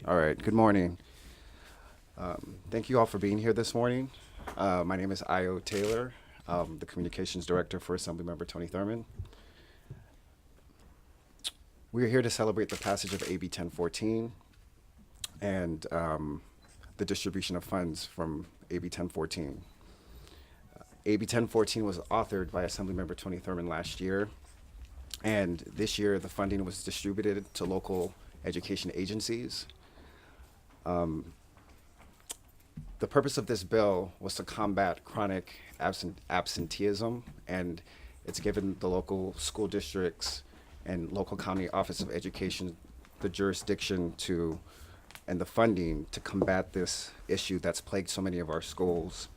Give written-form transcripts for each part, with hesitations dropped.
All right, good morning. Thank you all for being here this morning. My name is Io Taylor, the Communications Director for Assemblymember Tony Thurmond. We are here to celebrate the passage of AB 1014 and the distribution of funds from AB 1014. AB 1014 was authored by Assemblymember Tony Thurmond last year, and this year the funding was distributed to local education agencies. The purpose of this bill was to combat chronic absenteeism, and it's given the local school districts and local county office of education the jurisdiction to and the funding to combat this issue that's plagued so many of our schools.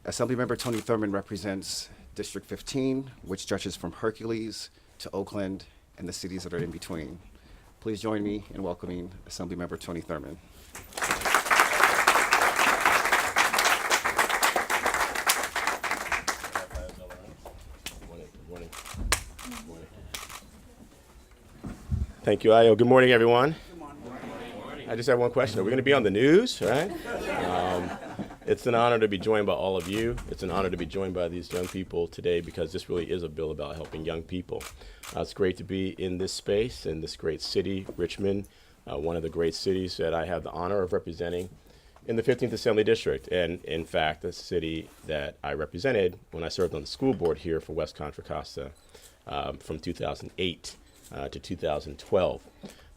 Assemblymember Tony Thurmond represents District 15, which stretches from Hercules to Oakland and the cities that are in between. Please join me in welcoming Assemblymember Tony Thurmond. Thank you, Io. Good morning, everyone. I just have one question. Are we going to be on the news, right? It's an honor to be joined by all of you. It's an honor to be joined by these young people today because this really is a bill about helping young people. It's great to be in this space, in this great city, Richmond, one of the great cities that I have the honor of representing in the 15th Assembly District, and in fact, the city that I represented when I served on the school board here for West Contra Costa from 2008 to 2012.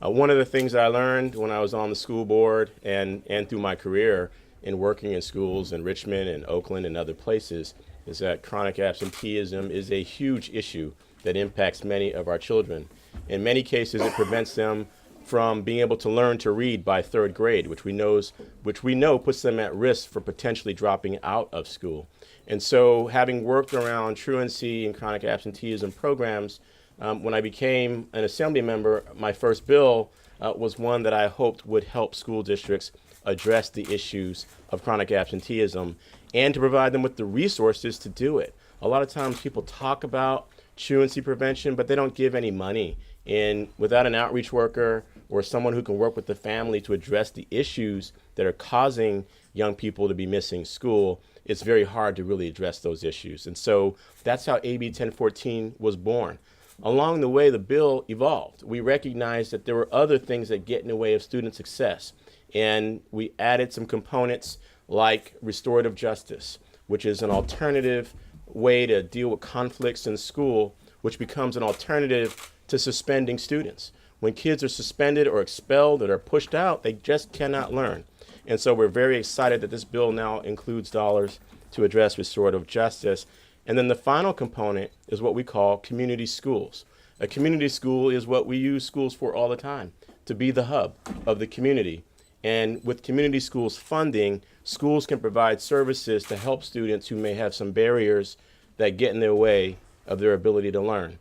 One of the things I learned when I was on the school board and through my career in working in schools in Richmond and Oakland and other places is that chronic absenteeism is a huge issue that impacts many of our children. In many cases, it prevents them from being able to learn to read by third grade, which we know puts them at risk for potentially dropping out of school. And so having worked around truancy and chronic absenteeism programs, when I became an assembly member, my first bill was one that I hoped would help school districts address the issues of chronic absenteeism and to provide them with the resources to do it. A lot of times people talk about truancy prevention, but they don't give any money. And without an outreach worker or someone who can work with the family to address the issues that are causing young people to be missing school, it's very hard to really address those issues. And so that's how AB 1014 was born. Along the way, the bill evolved. We recognized that there were other things that get in the way of student success. And we added some components like restorative justice, which is an alternative way to deal with conflicts in school, which becomes an alternative to suspending students. When kids are suspended or expelled or are pushed out, they just cannot learn. And so we're very excited that this bill now includes dollars to address restorative justice. And then the final component is what we call community schools. A community school is what we use schools for all the time, to be the hub of the community. And with community schools funding, schools can provide services to help students who may have some barriers that get in their way of their ability to learn.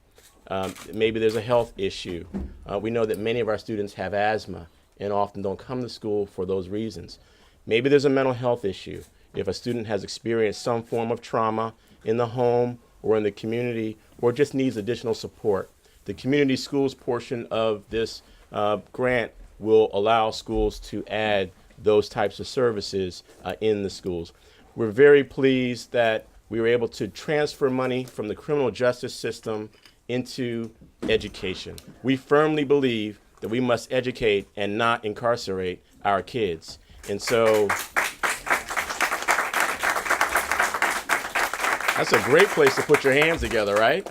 Maybe there's a health issue. We know that many of our students have asthma and often don't come to school for those reasons. Maybe there's a mental health issue. If a student has experienced some form of trauma in the home or in the community or just needs additional support, the community schools portion of this grant will allow schools to add those types of services in the schools. We're very pleased that we were able to transfer money from the criminal justice system into education. We firmly believe that we must educate and not incarcerate our kids. And so that's a great place to put your hands together, right?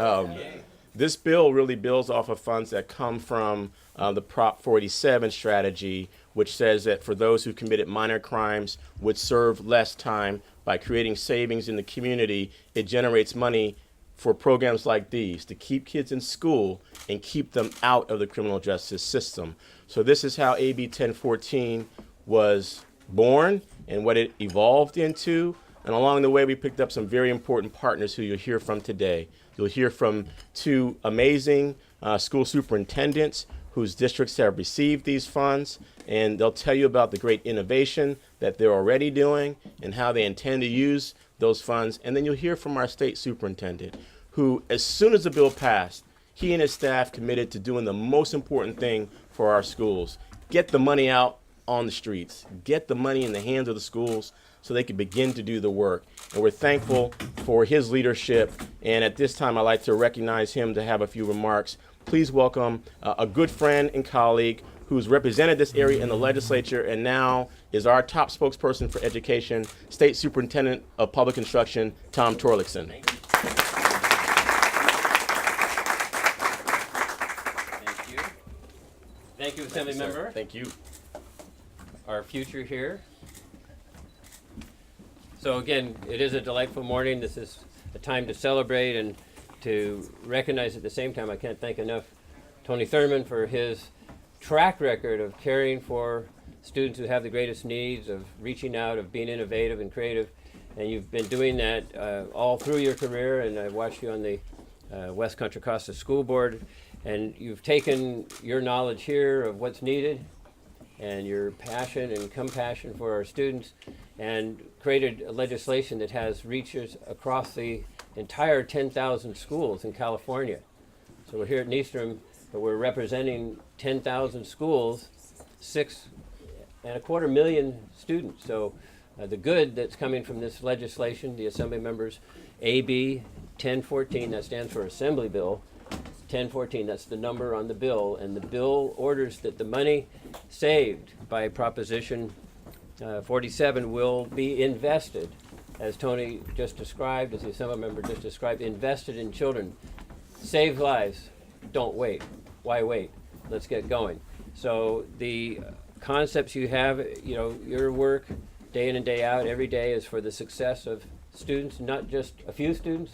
This bill really builds off of funds that come from the Prop 47 strategy, which says that for those who committed minor crimes would serve less time by creating savings in the community. It generates money for programs like these to keep kids in school and keep them out of the criminal justice system. So this is how AB 1014 was born and what it evolved into. And along the way, we picked up some very important partners who you'll hear from today. You'll hear from two amazing school superintendents whose districts have received these funds, and they'll tell you about the great innovation that they're already doing and how they intend to use those funds. And then you'll hear from our state superintendent, who, as soon as the bill passed, he and his staff committed to doing the most important thing for our schools, get the money out on the streets, get the money in the hands of the schools so they can begin to do the work. And we're thankful for his leadership. And at this time, I'd like to recognize him to have a few remarks. Please welcome a good friend and colleague who's represented this area in the legislature and now is our top spokesperson for education, State Superintendent of Public Instruction, Tom Torlakson. Thank you. Thank you, Assemblymember. Thank you. Our future here. So again, it is a delightful morning. This is a time to celebrate and to recognize at the same time. I can't thank enough Tony Thurmond for his track record of caring for students who have the greatest needs, of reaching out, of being innovative and creative. And you've been doing that all through your career, and I've watched you on the West Contra Costa School Board, and you've taken your knowledge here of what's needed and your passion and compassion for our students and created a legislation that has reaches across the entire 10,000 schools in California. So we're here at Nystrom, but we're representing 10,000 schools, 6.25 million students. So the good that's coming from this legislation, the Assembly members, AB 1014, that stands for Assembly Bill 1014, that's the number on the bill, and the bill orders that the money saved by Proposition 47 will be invested, as Tony just described, as the Assembly member just described, invested in children. Save lives, don't wait. Why wait? Let's get going. So the concepts you have, your work day in and day out, every day is for the success of students, not just a few students,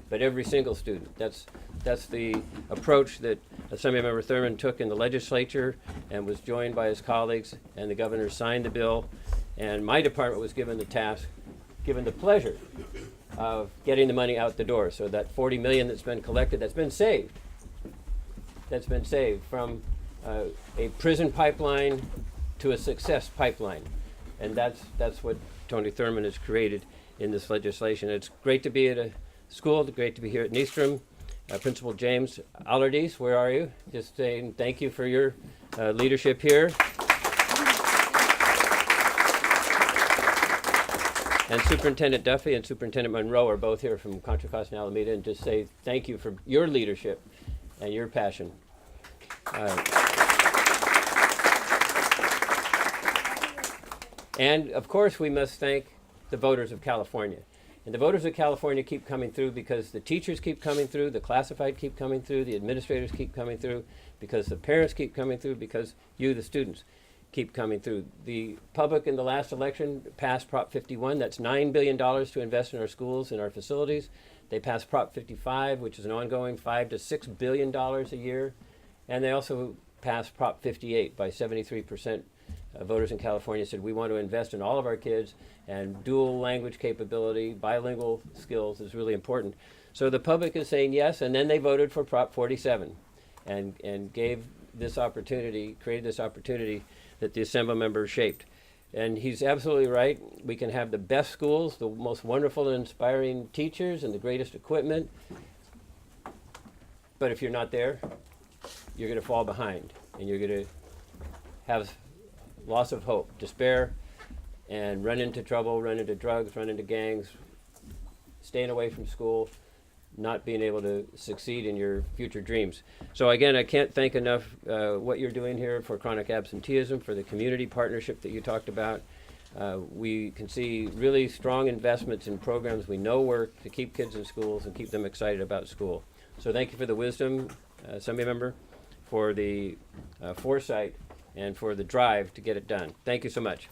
but every single student. That's the approach that Assemblymember Thurmond took in the legislature and was joined by his colleagues, and the governor signed the bill, and my department was given the pleasure of getting the money out the door. So that $40 million that's been collected, that's been saved from a prison pipeline to a success pipeline. And that's what Tony Thurmond has created in this legislation. It's great to be at a school, great to be here at Nystrom. Principal James Allardyce, where are you? Just saying thank you for your leadership here. And Superintendent Duffy and Superintendent Monroe are both here from Contra Costa and Alameda, and just say thank you for your leadership and your passion. And of course, we must thank the voters of California. And the voters of California keep coming through because the teachers keep coming through, the classified keep coming through, the administrators keep coming through, because the parents keep coming through, because you, the students, keep coming through. The public in the last election passed Prop 51. That's $9 billion to invest in our schools and our facilities. They passed Prop 55, which is an ongoing $5 to $6 billion a year. And they also passed Prop 58 by 73%. Voters in California said we want to invest in all of our kids, and dual language capability, bilingual skills is really important. So the public is saying yes, and then they voted for Prop 47 and gave this opportunity, created this opportunity that the Assembly member shaped. And he's absolutely right. We can have the best schools, the most wonderful and inspiring teachers, and the greatest equipment. But if you're not there, you're going to fall behind, and you're going to have loss of hope, despair, and run into trouble, run into drugs, run into gangs, staying away from school, not being able to succeed in your future dreams. So again, I can't thank enough what you're doing here for chronic absenteeism, for the community partnership that you talked about. We can see really strong investments in programs we know work to keep kids in schools and keep them excited about school. So thank you for the wisdom, Assembly member, for the foresight, and for the drive to get it done. Thank you so much.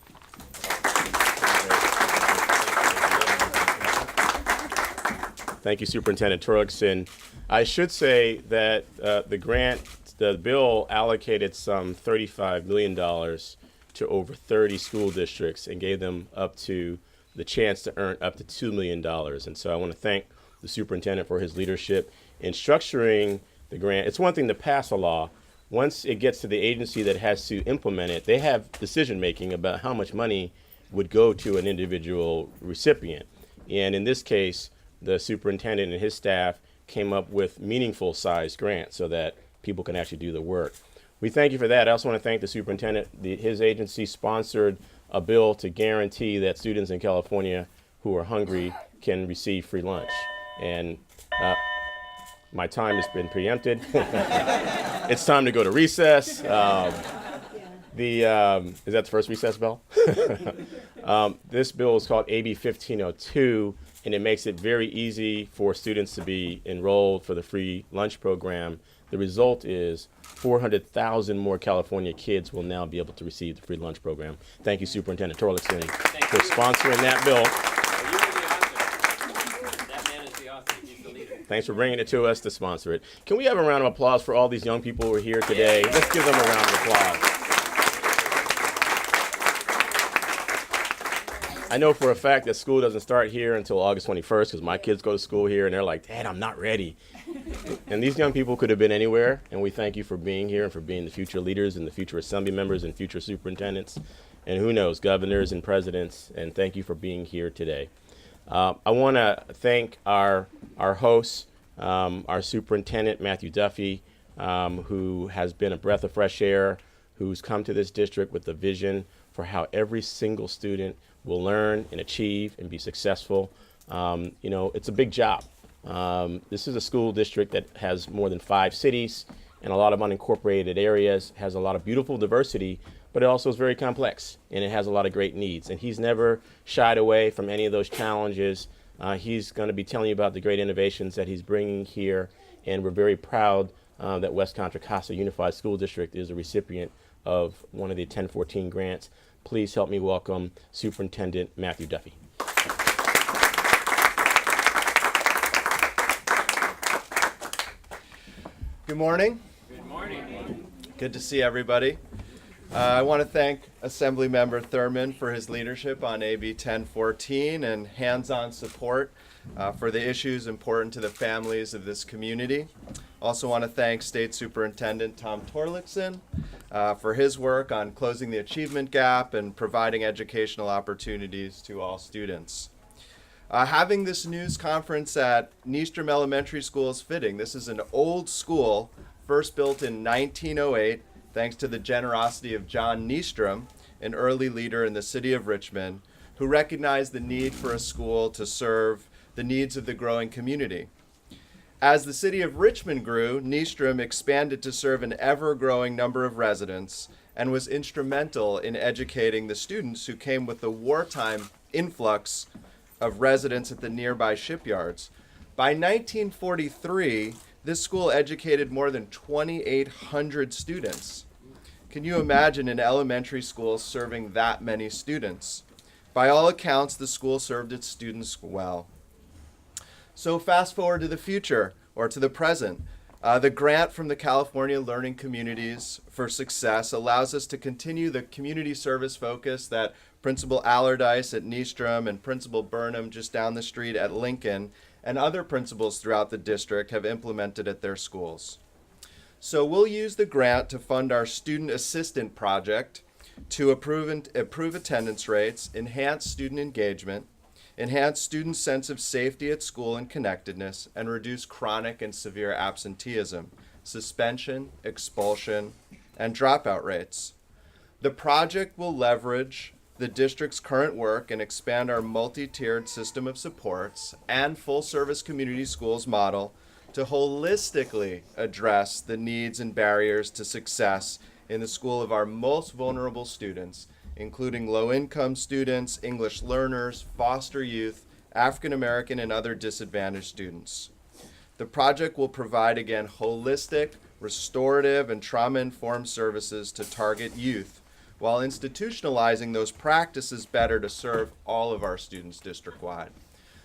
Thank you, Superintendent Torlakson. I should say that the bill allocated some $35 million to over 30 school districts and gave them up to the chance to earn up to $2 million. And so I want to thank the superintendent for his leadership in structuring the grant. It's one thing to pass a law. Once it gets to the agency that has to implement it, they have decision-making about how much money would go to an individual recipient. And in this case, the superintendent and his staff came up with meaningful sized grants so that people can actually do the work. We thank you for that. I also want to thank the superintendent. His agency sponsored a bill to guarantee that students in California who are hungry can receive free lunch. And my time has been preempted. It's time to go to recess. Is that the first recess bell? This bill is called AB 1502, and it makes it very easy for students to be enrolled for the free lunch program. The result is 400,000 more California kids will now be able to receive the free lunch program. Thank you, Superintendent Torlakson, for sponsoring that bill. That man is the author. He's the leader. Thanks for bringing it to us to sponsor it. Can we have a round of applause for all these young people who are here today? Let's give them a round of applause. I know for a fact that school doesn't start here until August 21st because my kids go to school here and they're like, Dad, I'm not ready. And these young people could have been anywhere, and we thank you for being here and for being the future leaders and the future assembly members and future superintendents and who knows, governors and presidents, and thank you for being here today. I want to thank our hosts, our superintendent, Matthew Duffy, who has been a breath of fresh air, who's come to this district with a vision for how every single student will learn and achieve and be successful. It's a big job. This is a school district that has more than 5 cities and a lot of unincorporated areas, has a lot of beautiful diversity, but it also is very complex and it has a lot of great needs. And he's never shied away from any of those challenges. He's going to be telling you about the great innovations that he's bringing here, and we're very proud that West Contra Costa Unified School District is a recipient of one of the 1014 grants. Please help me welcome Superintendent Matthew Duffy. Good morning. Good morning. Good to see everybody. I want to thank Assemblymember Thurmond for his leadership on AB 1014 and hands-on support for the issues important to the families of this community. Also want to thank State Superintendent Tom Torlakson for his work on closing the achievement gap and providing educational opportunities to all students. Having this news conference at Nystrom Elementary School is fitting. This is an old school, first built in 1908, thanks to the generosity of John Nystrom, an early leader in the city of Richmond, who recognized the need for a school to serve the needs of the growing community. As the city of Richmond grew, Nystrom expanded to serve an ever-growing number of residents and was instrumental in educating the students who came with the wartime influx of residents at the nearby shipyards. By 1943, this school educated more than 2,800 students. Can you imagine an elementary school serving that many students? By all accounts, the school served its students well. So fast forward to the future, or to the present. The grant from the California Learning Communities for Success allows us to continue the community service focus that Principal Allardyce at Nystrom and Principal Burnham just down the street at Lincoln and other principals throughout the district have implemented at their schools. So we'll use the grant to fund our student assistant project to improve attendance rates, enhance student engagement, enhance students' sense of safety at school and connectedness, and reduce chronic and severe absenteeism, suspension, expulsion, and dropout rates. The project will leverage the district's current work and expand our multi-tiered system of supports and full-service community schools model to holistically address the needs and barriers to success in the school of our most vulnerable students, including low-income students, English learners, foster youth, African American, and other disadvantaged students. The project will provide, again, holistic, restorative, and trauma-informed services to target youth, while institutionalizing those practices better to serve all of our students district-wide.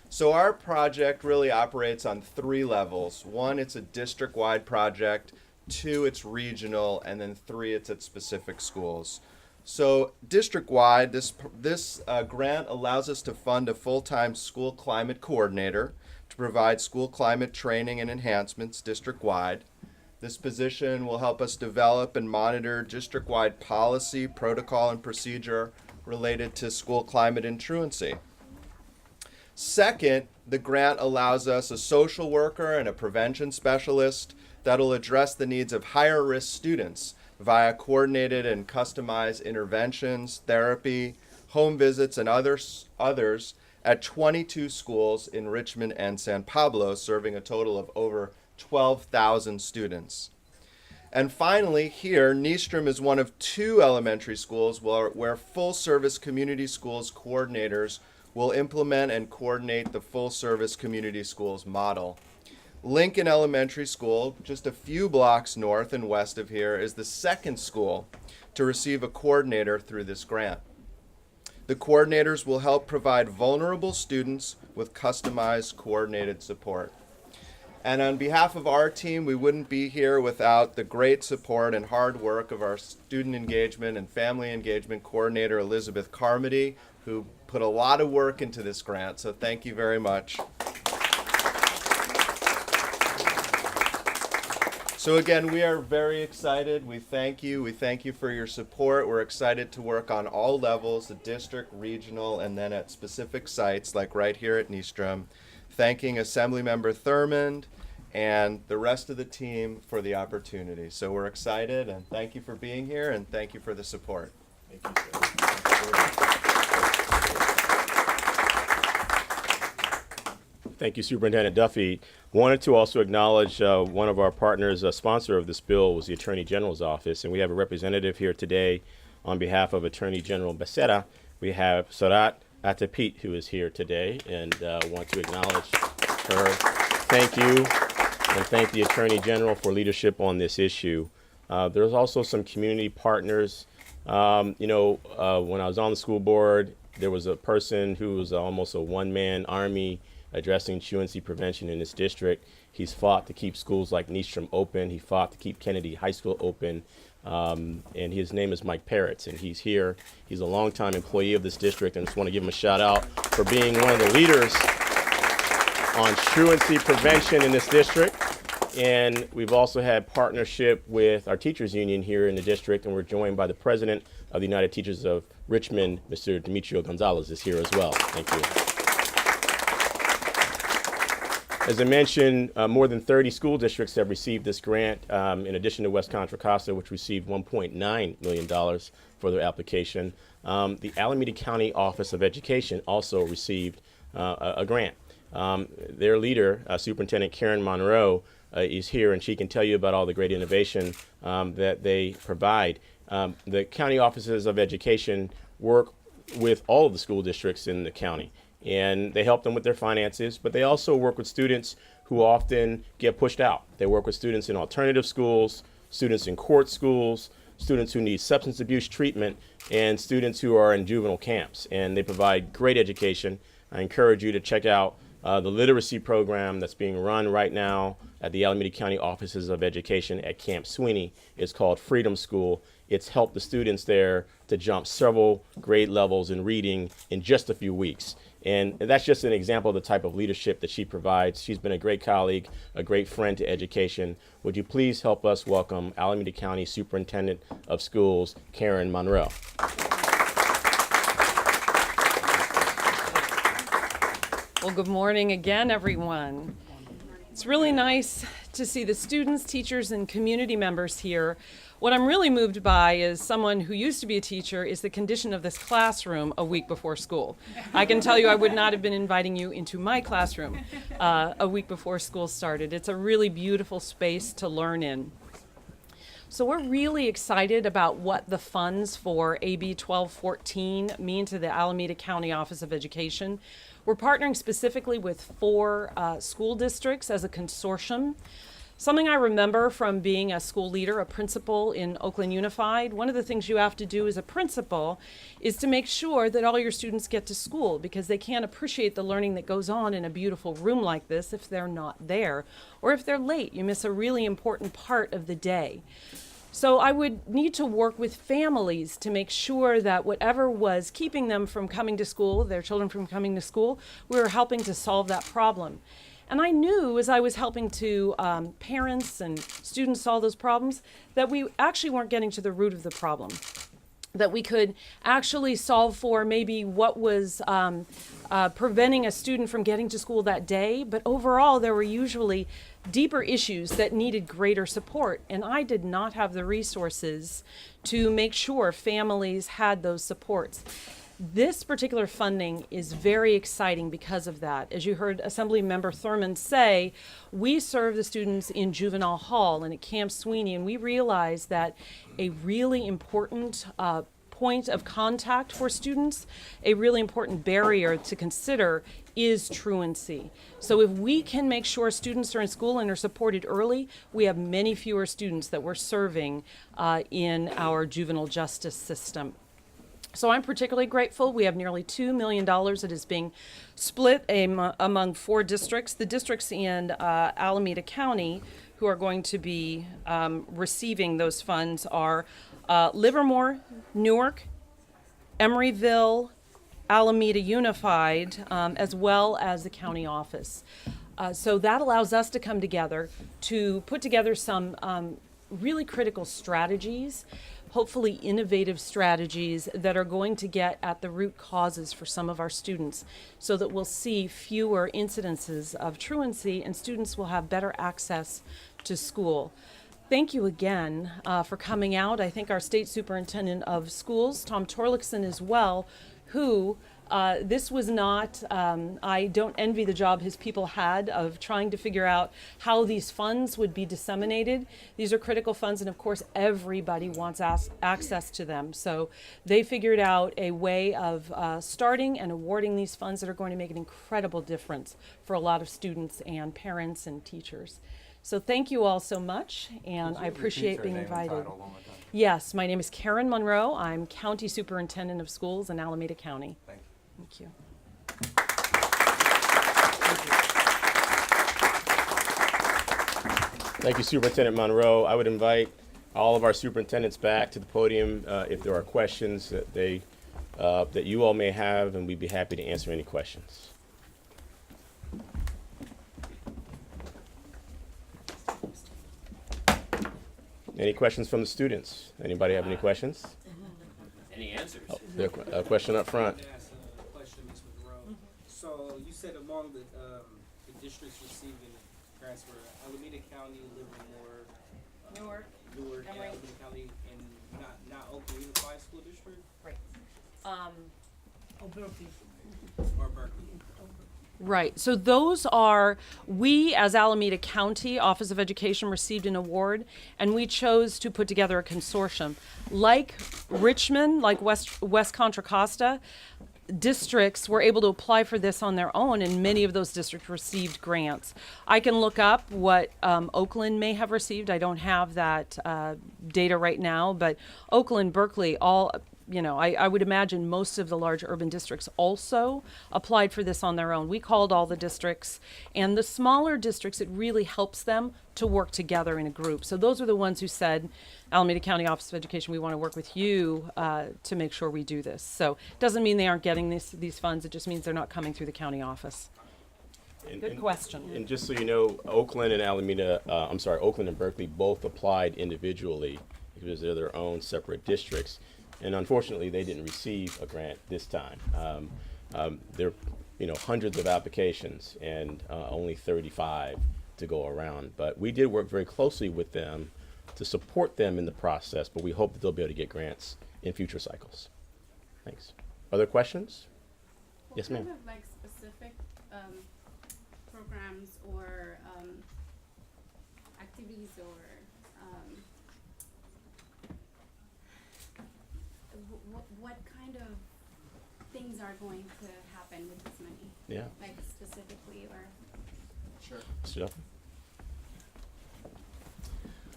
So our project really operates on 3 levels. 1, it's a district-wide project. 2, it's regional. And then 3, it's at specific schools. So district-wide, this grant allows us to fund a full-time school climate coordinator to provide school climate training and enhancements district-wide. This position will help us develop and monitor district-wide policy, protocol, and procedure related to school climate and truancy. Second, the grant allows us a social worker and a prevention specialist that will address the needs of higher risk students via coordinated and customized interventions, therapy, home visits, and others at 22 schools in Richmond and San Pablo, serving a total of over 12,000 students. And finally, here, Nystrom is one of 2 elementary schools where full-service community schools coordinators will implement and coordinate the full-service community schools model. Lincoln Elementary School, just a few blocks north and west of here, is the 2nd school to receive a coordinator through this grant. The coordinators will help provide vulnerable students with customized coordinated support. And on behalf of our team, we wouldn't be here without the great support and hard work of our student engagement and family engagement coordinator, Elizabeth Carmody, who put a lot of work into this grant. So thank you very much. So again, we are very excited. We thank you. We thank you for your support. We're excited to work on all levels, the district, regional, and then at specific sites like right here at Nystrom. Thanking Assemblymember Thurmond and the rest of the team for the opportunity. So we're excited, and thank you for being here, and thank you for the support. Thank you, sir. Thank you, Superintendent Duffy. Wanted to also acknowledge one of our partners, a sponsor of this bill was the Attorney General's office, and we have a representative here today on behalf of Attorney General Becerra. We have Sarat Atapit, who is here today, and want to acknowledge her. Thank you, and thank the Attorney General for leadership on this issue. There's also some community partners. When I was on the school board, there was a person who was almost a one-man army addressing truancy prevention in this district. He's fought to keep schools like Nystrom open. He fought to keep Kennedy High School open. And his name is Mike Parrots, and he's here. He's a longtime employee of this district, and just want to give him a shout out for being one of the leaders on truancy prevention in this district. And we've also had partnership with our teachers union here in the district, and we're joined by the president of the United Teachers of Richmond, Mr. Demetrio Gonzalez, is here as well. Thank you. As I mentioned, more than 30 school districts have received this grant, in addition to West Contra Costa, which received $1.9 million for their application. The Alameda County Office of Education also received a grant. Their leader, Superintendent Karen Monroe, is here, and she can tell you about all the great innovation that they provide. The county offices of education work with all of the school districts in the county, and they help them with their finances, but they also work with students who often get pushed out. They work with students in alternative schools, students in court schools, students who need substance abuse treatment, and students who are in juvenile camps, and they provide great education. I encourage you to check out the literacy program that's being run right now at the Alameda County Offices of Education at Camp Sweeney. It's called Freedom School. It's helped the students there to jump several grade levels in reading in just a few weeks. And that's just an example of the type of leadership that she provides. She's been a great colleague, a great friend to education. Would you please help us welcome Alameda County Superintendent of Schools, Karen Monroe. Well, good morning again, everyone. It's really nice to see the students, teachers, and community members here. What I'm really moved by as someone who used to be a teacher is the condition of this classroom a week before school. I can tell you I would not have been inviting you into my classroom a week before school started. It's a really beautiful space to learn in. So we're really excited about what the funds for AB 1214 mean to the Alameda County Office of Education. We're partnering specifically with 4 school districts as a consortium. Something I remember from being a school leader, a principal in Oakland Unified, one of the things you have to do as a principal is to make sure that all your students get to school, because they can't appreciate the learning that goes on in a beautiful room like this if they're not there, or if they're late. You miss a really important part of the day. So I would need to work with families to make sure that whatever was keeping them from coming to school, their children from coming to school, we were helping to solve that problem. And I knew as I was helping to parents and students solve those problems that we actually weren't getting to the root of the problem, that we could actually solve for maybe what was preventing a student from getting to school that day, but overall there were usually deeper issues that needed greater support. And I did not have the resources to make sure families had those supports. This particular funding is very exciting because of that. As you heard Assemblymember Thurmond say, we serve the students in juvenile hall and at Camp Sweeney, and we realize that a really important point of contact for students, a really important barrier to consider is truancy. So if we can make sure students are in school and are supported early, we have many fewer students that we're serving in our juvenile justice system. So I'm particularly grateful. We have nearly $2 million that is being split among 4 districts. The districts in Alameda County who are going to be receiving those funds are Livermore, Newark, Emeryville, Alameda Unified, as well as the county office. So that allows us to come together to put together some really critical strategies, hopefully innovative strategies that are going to get at the root causes for some of our students so that we'll see fewer incidences of truancy and students will have better access to school. Thank you again for coming out. I think our State Superintendent of Schools, Tom Torlakson, as well, who this was not, I don't envy the job his people had of trying to figure out how these funds would be disseminated. These are critical funds, and of course, everybody wants access to them. So they figured out a way of starting and awarding these funds that are going to make an incredible difference for a lot of students and parents and teachers. So thank you all so much, and I appreciate being invited. Yes, my name is Karen Monroe. I'm County Superintendent of Schools in Alameda County. Thank you. Thank you, Superintendent Monroe. I would invite all of our superintendents back to the podium if there are questions that you all may have, and we'd be happy to answer any questions. Any questions from the students? Anybody have any questions? Any answers? Oh, a question up front. Ask a question, Ms. Monroe. So you said among the districts receiving transfer, Alameda County, Livermore, Newark, and Alameda County, and not Oakland Unified School District, Right. or Berkeley. Right. So those are, we as Alameda County Office of Education received an award, and we chose to put together a consortium. Like Richmond, like West Contra Costa, districts were able to apply for this on their own, and many of those districts received grants. I can look up what Oakland may have received. I don't have that data right now, but Oakland, Berkeley, all, you know, I would imagine most of the large urban districts also applied for this on their own. We called all the districts, and the smaller districts, it really helps them to work together in a group. So those are the ones who said, Alameda County Office of Education, we want to work with you to make sure we do this. So it doesn't mean they aren't getting these funds, it just means they're not coming through the county office. Good question. And just so you know, Oakland and Oakland and Berkeley both applied individually because they're their own separate districts. And unfortunately, they didn't receive a grant this time. There are hundreds of applications and only 35 to go around. But we did work very closely with them to support them in the process, but we hope that they'll be able to get grants in future cycles. Thanks. Other questions? Yes, ma'am. What kind of like specific programs or activities or what kind of things are going to happen with this money? Yeah. Like specifically or? Sure. Mr. Duffy?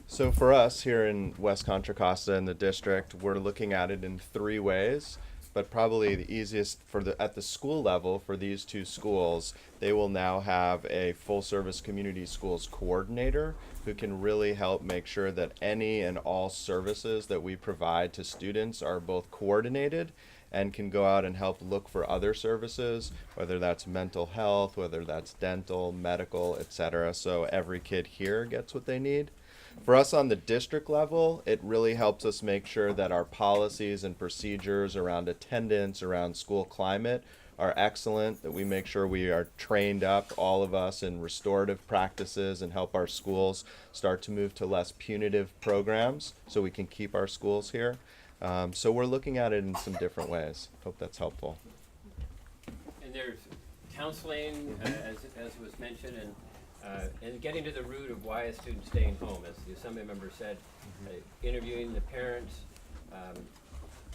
So for us here in West Contra Costa in the district, we're looking at it in 3 ways, but probably the easiest at the school level for these 2 schools, they will now have a full service community schools coordinator who can really help make sure that any and all services that we provide to students are both coordinated and can go out and help look for other services, whether that's mental health, whether that's dental, medical, etc. So every kid here gets what they need. For us on the district level, it really helps us make sure that our policies and procedures around attendance, around school climate, are excellent, that we make sure we are trained up, all of us, in restorative practices and help our schools start to move to less punitive programs so we can keep our schools here. So we're looking at it in some different ways. Hope that's helpful. And there's counseling, as was mentioned, and getting to the root of why a student's staying home, as the assembly member said, interviewing the parents.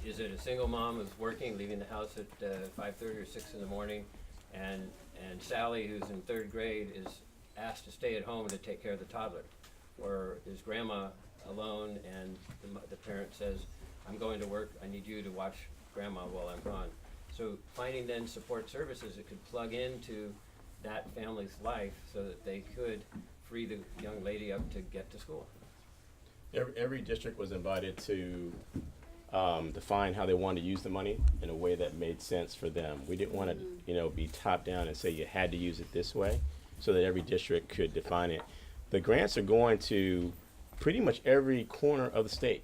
Is it a single mom who's working, leaving the house at 5:30 or 6 in the morning, and Sally, who's in 3rd grade, is asked to stay at home to take care of the toddler? Or is grandma alone and the parent says, I'm going to work, I need you to watch grandma while I'm gone? So finding then support services that could plug into that family's life so that they could free the young lady up to get to school. Every district was invited to define how they wanted to use the money in a way that made sense for them. We didn't want to, be top down and say you had to use it this way, so that every district could define it. The grants are going to pretty much every corner of the state.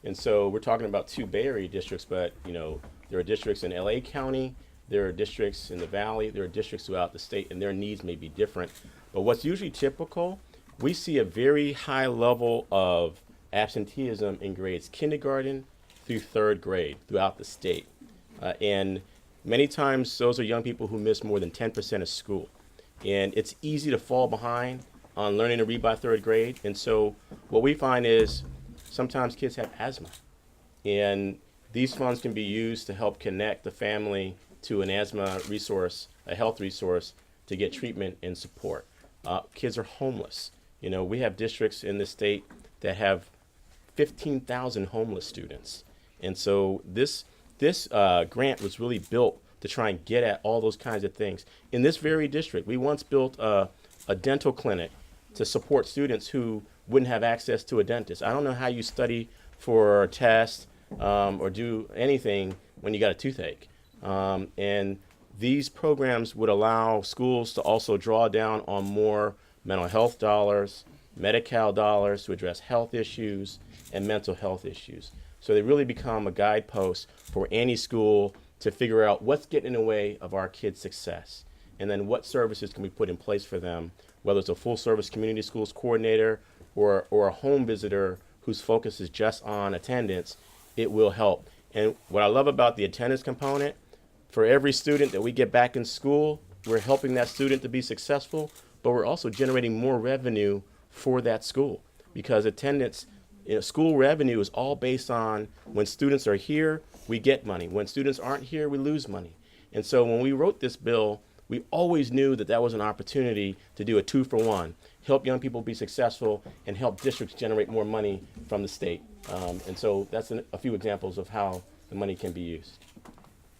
And so we're talking about 2 Bay Area districts, but there are districts in LA County, there are districts in the Valley, there are districts throughout the state, and their needs may be different. But what's usually typical, we see a very high level of absenteeism in grades kindergarten through 3rd grade throughout the state. And many times those are young people who miss more than 10% of school. And it's easy to fall behind on learning to read by 3rd grade. And so what we find is sometimes kids have asthma. And these funds can be used to help connect the family to an asthma resource, a health resource, to get treatment and support. Kids are homeless. We have districts in the state that have 15,000 homeless students. And so this grant was really built to try and get at all those kinds of things. In this very district, we once built a dental clinic to support students who wouldn't have access to a dentist. I don't know how you study for a test or do anything when you got a toothache. And these programs would allow schools to also draw down on more mental health dollars, Medi-Cal dollars to address health issues and mental health issues. So they really become a guidepost for any school to figure out what's getting in the way of our kids' success, and then what services can we put in place for them, whether it's a full-service community schools coordinator or a home visitor whose focus is just on attendance. It will help. And what I love about the attendance component, for every student that we get back in school, we're helping that student to be successful, but we're also generating more revenue for that school, because attendance, school revenue is all based on when students are here, we get money. When students aren't here, we lose money. And so when we wrote this bill, we always knew that that was an opportunity to do a 2-for-1, help young people be successful and help districts generate more money from the state. And so that's a few examples of how the money can be used.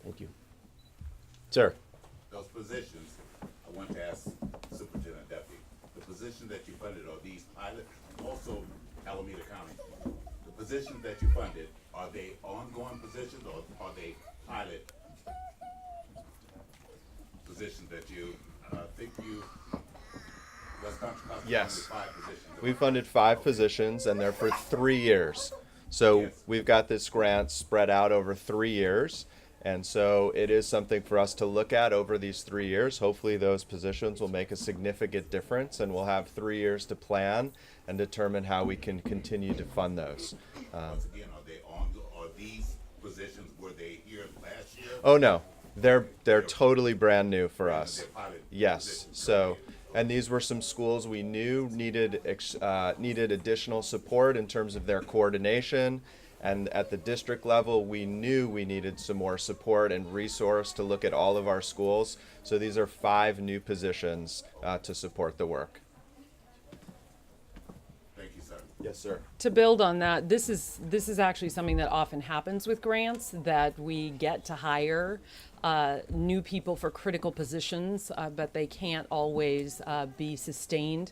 Thank you. Sir. Those positions, I want to ask Superintendent Duffy, the positions that you funded, are these pilot, also Alameda County? The positions that you funded, are they ongoing positions or are they pilot positions that you think you, West Country Hospital Yes. funded 5 positions? We funded 5 positions, and they're for 3 years. So Yes. we've got this grant spread out over 3 years. And so it is something for us to look at over these 3 years. Hopefully those positions will make a significant difference, and we'll have 3 years to plan and determine how we can continue to fund those. Once again, are these positions, were they here last year? Oh no, they're totally brand new for Brand new, us. they're pilot Yes. positions. So, and these were some schools we knew needed additional support in terms of their coordination. And at the district level, we knew we needed some more support and resource to look at all of our schools. So these are 5 new positions to support the work. Thank you, sir. Yes, sir. To build on that, this is actually something that often happens with grants, that we get to hire new people for critical positions, but they can't always be sustained.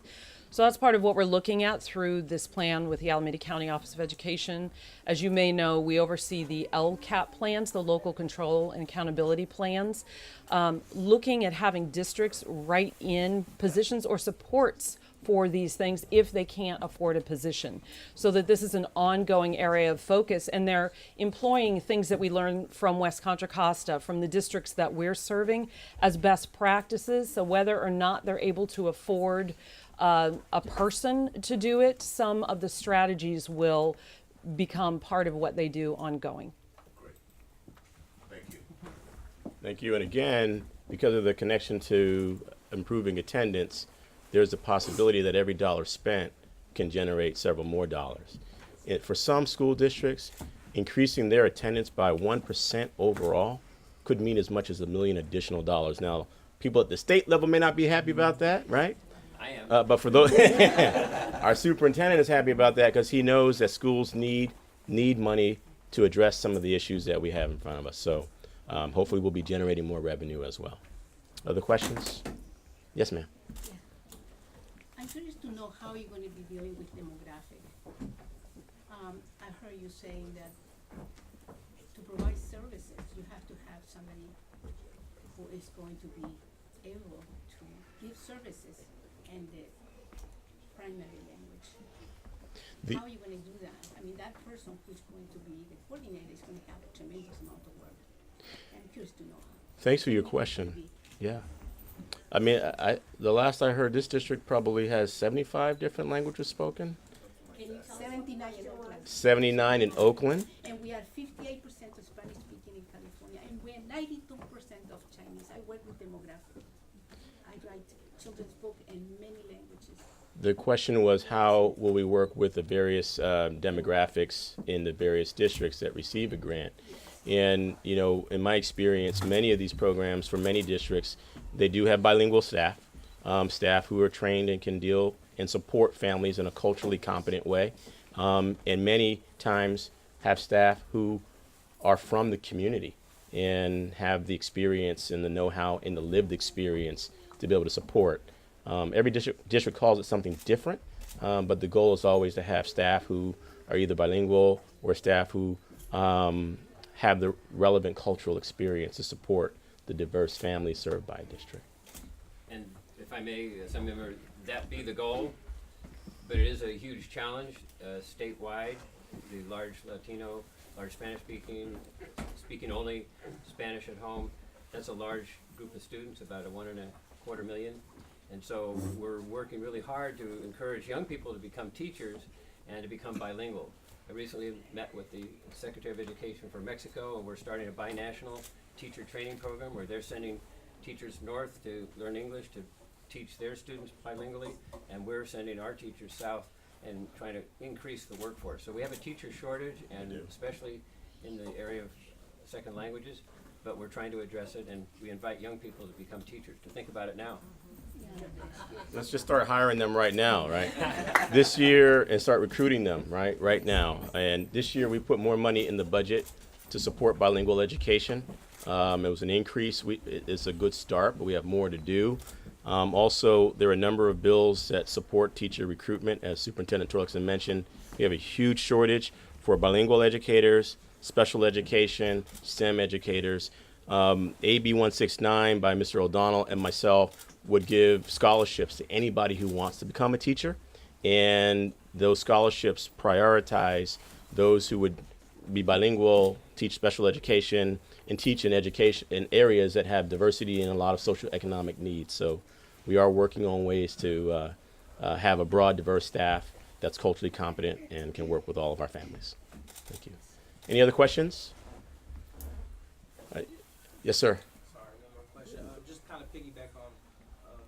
So that's part of what we're looking at through this plan with the Alameda County Office of Education. As you may know, we oversee the LCAP plans, the local control and accountability plans, looking at having districts write in positions or supports for these things if they can't afford a position. So that this is an ongoing area of focus, and they're employing things that we learned from West Contra Costa, from the districts that we're serving, as best practices. So whether or not they're able to afford a person to do it, some of the strategies will become part of what they do ongoing. Great. Thank you. Thank you. And again, because of the connection to improving attendance, there's a possibility that every dollar spent can generate several more dollars. For some school districts, increasing their attendance by 1% overall could mean as much as $1 million additional dollars. Now, people at the state level may not be happy about that, right? I am. But for those, our superintendent is happy about that because he knows that schools need money to address some of the issues that we have in front of us. So hopefully we'll be generating more revenue as well. Other questions? Yes, ma'am. I'm curious to know how you're going to be dealing with demographic. I heard you saying that to provide services, you have to have somebody who is going to be able to give services in the primary language. How are you going to do that? I mean, that person who's going to be the coordinator is going to have a tremendous amount of work. I'm curious to know how. Thanks for your question. Yeah. I mean, the last I heard, this district probably has 75 different languages spoken. 79 in Oakland. 79 in Oakland. And we are 58% of Spanish speaking in California, and we're 92% of Chinese. I work with demographics. I write children's book in many languages. The question was, how will we work with the various demographics in the various districts that receive a grant? And, you know, in my experience, many of these programs for many districts, they do have bilingual staff, staff who are trained and can deal and support families in a culturally competent way. And many times have staff who are from the community and have the experience and the know-how and the lived experience to be able to support. Every district calls it something different, but the goal is always to have staff who are either bilingual or staff who have the relevant cultural experience to support the diverse families served by a district. And if I may, Assemblymember, that be the goal, but it is a huge challenge statewide. The large Latino, large Spanish speaking only Spanish at home, that's a large group of students, about 1.25 million. And so we're working really hard to encourage young people to become teachers and to become bilingual. I recently met with the Secretary of Education for Mexico, and we're starting a binational teacher training program where they're sending teachers north to learn English to teach their students bilingually, and we're sending our teachers south and trying to increase the workforce. So we have a teacher shortage, and especially in the area of second languages, but we're trying to address it, and we invite young people to become teachers, to think about it now. Let's just start hiring them right now, right? This year, and start recruiting them right now. And this year, we put more money in the budget to support bilingual education. It was an increase. It's a good start, but we have more to do. Also, there are a number of bills that support teacher recruitment. As Superintendent Torlakson mentioned, we have a huge shortage for bilingual educators, special education, STEM educators. AB 169 by Mr. O'Donnell and myself would give scholarships to anybody who wants to become a teacher, and those scholarships prioritize those who would be bilingual, teach special education, and teach in education in areas that have diversity and a lot of socioeconomic needs. So we are working on ways to have a broad, diverse staff that's culturally competent and can work with all of our families. Thank you. Any other questions? Yes, sir. Sorry, one more question. Just kind of piggyback on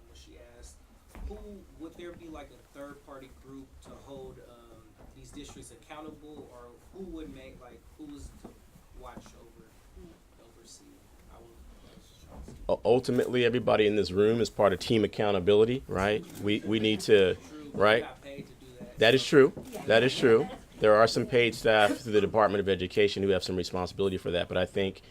what she asked. Who would there be like a third-party group to hold these districts accountable, or who would make who's to watch oversee? Ultimately, everybody in this room is part of team accountability, right? We need to, right? That is true. That is true. There are some paid staff through the Department of Education who have some responsibility for that, but I think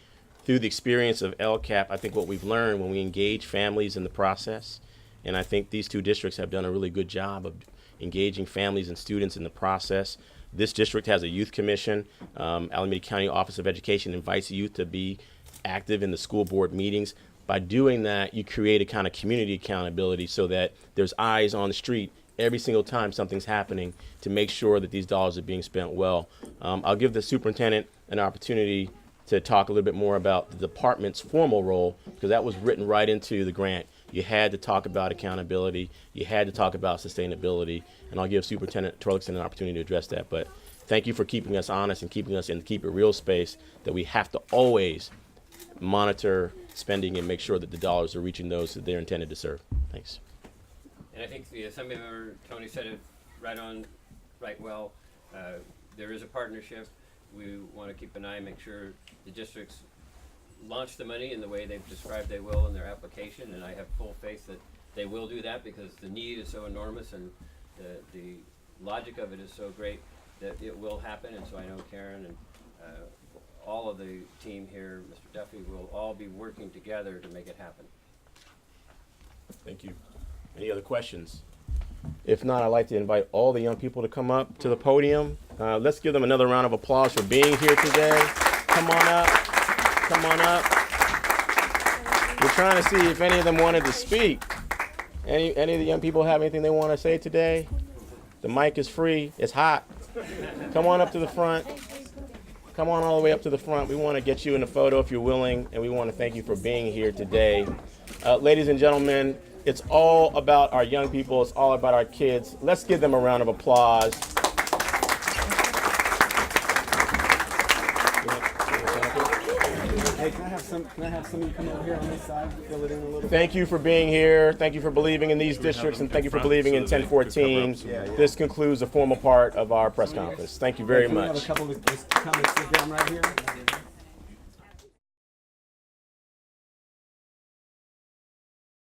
through the experience of LCAP, I think what we've learned when we engage families in the process, and I think these two districts have done a really good job of engaging families and students in the process. This district has a youth commission. Alameda County Office of Education invites youth to be active in the school board meetings. By doing that, you create a kind of community accountability so that there's eyes on the street every single time something's happening to make sure that these dollars are being spent well. I'll give the superintendent an opportunity to talk a little bit more about the department's formal role, because that was written right into the grant. You had to talk about accountability. You had to talk about sustainability. And I'll give Superintendent Torlakson an opportunity to address that. But thank you for keeping us honest and keeping us in the keep it real space, that we have to always monitor spending and make sure that the dollars are reaching those that they're intended to serve. Thanks. And I think the Assemblymember Tony said it right well. There is a partnership. We want to keep an eye and make sure the districts launch the money in the way they've described they will in their application, and I have full faith that they will do that because the need is so enormous and the logic of it is so great that it will happen. And so I know Karen and all of the team here, Mr. Duffy, will all be working together to make it happen. Thank you. Any other questions? If not, I'd like to invite all the young people to come up to the podium. Let's give them another round of applause for being here today. Come on up. Come on up. We're trying to see if any of them wanted to speak. Any of the young people have anything they want to say today? The mic is free. It's hot. Come on up to the front. Come on all the way up to the front. We want to get you in a photo if you're willing, and we want to thank you for being here today. Ladies and gentlemen, it's all about our young people. It's all about our kids. Let's give them a round of applause. Hey, can I have some of you come over here on this side, fill it in a little bit? Thank you for being here. Thank you for believing in these districts, and thank you for believing in 1014. This concludes the formal part of our press conference. Thank you very Can we have much. a couple of comments sit down right here?